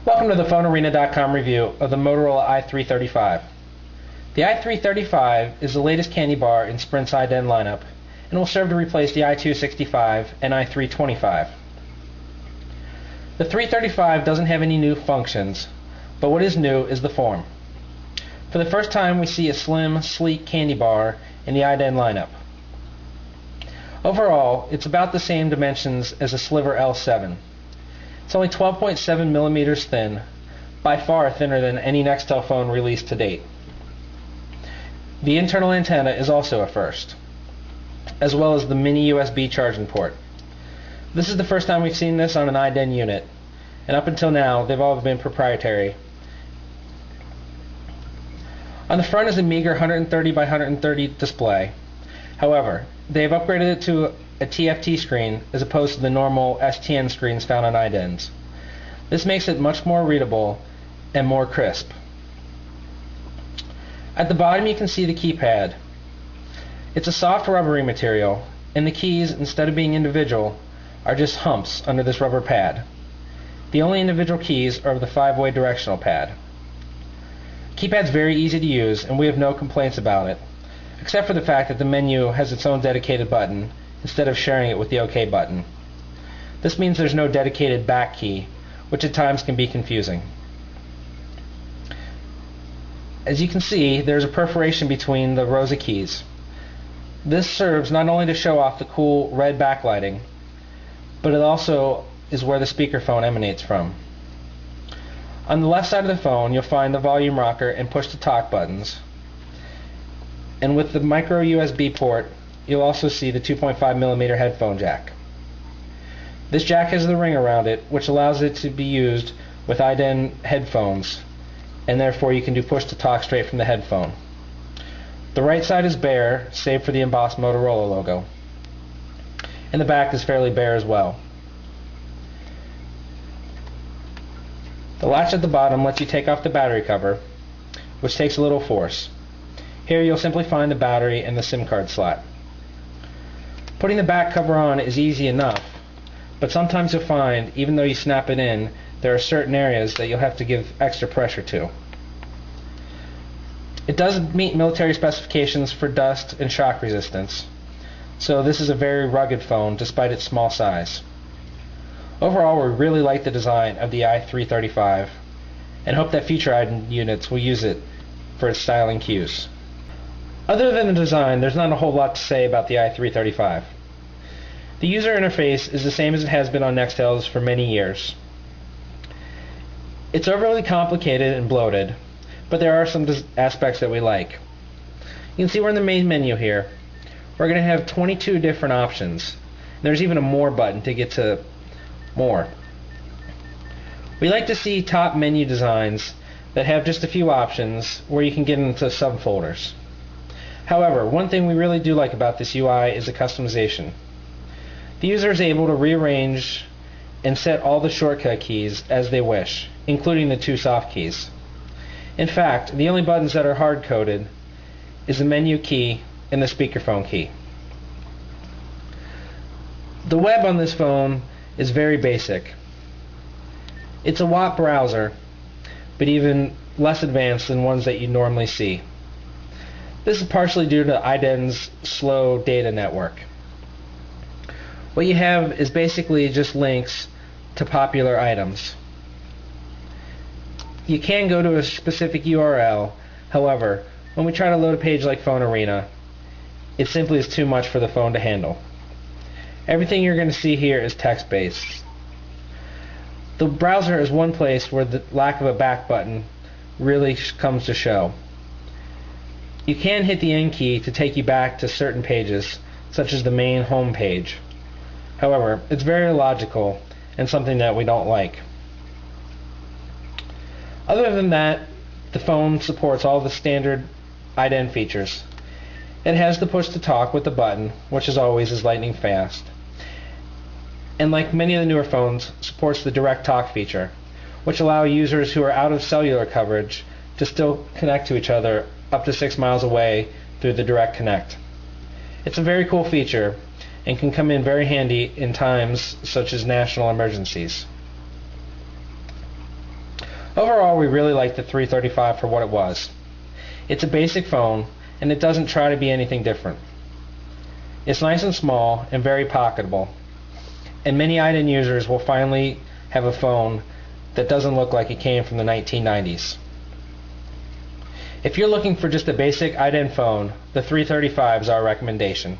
Welcome to the PhoneArena.com review of the Motorola i335. The i335 is the latest candy bar in Sprint's iDEN lineup and will serve to replace the i265 and i325. The 335 doesn't have any new functions, but what is new is the form. For the first time, we see a slim, sleek candy bar in the iDEN lineup. Overall, it's about the same dimensions as a Sliver L7. It's only 12.7 millimeters thin, by far thinner than any Nextel phone released to date. The internal antenna is also a first, as well as the mini USB charging port. This is the first time we've seen this on an iDEN unit, and up until now they've all been proprietary. On the front is a meager 130 by 130 display. However, they have upgraded it to a TFT screen as opposed to the normal STN screens found on iDENs. This makes it much more readable and more crisp. At the bottom you can see the keypad. It's a soft rubbery material, and the keys, instead of being individual, are just humps under this rubber pad. The only individual keys are the 5-way directional pad. Keypad's very easy to use, and we have no complaints about it, except for the fact that the menu has its own dedicated button instead of sharing it with the OK button. This means there's no dedicated back key, which at times can be confusing. As you can see, there's a perforation between the rows of keys. This serves not only to show off the cool red backlighting, but it also is where the speakerphone emanates from. On the left side of the phone, you'll find the volume rocker and push-to-talk buttons. And with the micro USB port, you'll also see the 2.5mm headphone jack. This jack has the ring around it, which allows it to be used with iDEN headphones, and therefore you can do push-to-talk straight from the headphone. The right side is bare, save for the embossed Motorola logo. And the back is fairly bare as well. The latch at the bottom lets you take off the battery cover, which takes a little force. Here you'll simply find the battery and the SIM card slot. Putting the back cover on is easy enough, but sometimes you'll find, even though you snap it in, there are certain areas that you'll have to give extra pressure to. It does meet military specifications for dust and shock resistance, so this is a very rugged phone despite its small size. Overall, we really like the design of the i335 and hope that future iDEN units will use it for its styling cues. Other than the design, there's not a whole lot to say about the i335. The user interface is the same as it has been on Nextels for many years. It's overly complicated and bloated, but there are some aspects that we like. You can see we're in the main menu here. We're going to have 22 different options. There's even a more button to get to more. We like to see top menu designs that have just a few options where you can get into subfolders. However, one thing we really do like about this UI is the customization. The user is able to rearrange and set all the shortcut keys as they wish, including the 2 soft keys. In fact, the only buttons that are hard-coded is the menu key and the speakerphone key. The web on this phone is very basic. It's a WAP browser, but even less advanced than ones that you normally see. This is partially due to iDEN's slow data network. What you have is basically just links to popular items. You can go to a specific URL, however, when we try to load a page like PhoneArena, it simply is too much for the phone to handle. Everything you're going to see here is text-based. The browser is one place where the lack of a back button really comes to show. You can hit the N key to take you back to certain pages, such as the main home page. However, it's very illogical and something that we don't like. Other than that, the phone supports all the standard iDEN features. It has the push-to-talk with the button, which as always is lightning fast. And like many of the newer phones, supports the direct talk feature, which allows users who are out of cellular coverage to still connect to each other up to 6 miles away through the direct connect. It's a very cool feature and can come in very handy in times such as national emergencies. Overall, we really like the 335 for what it was. It's a basic phone, and it doesn't try to be anything different. It's nice and small and very pocketable, and many iDEN users will finally have a phone that doesn't look like it came from the 1990s. If you're looking for just a basic iDEN phone, the 335 is our recommendation.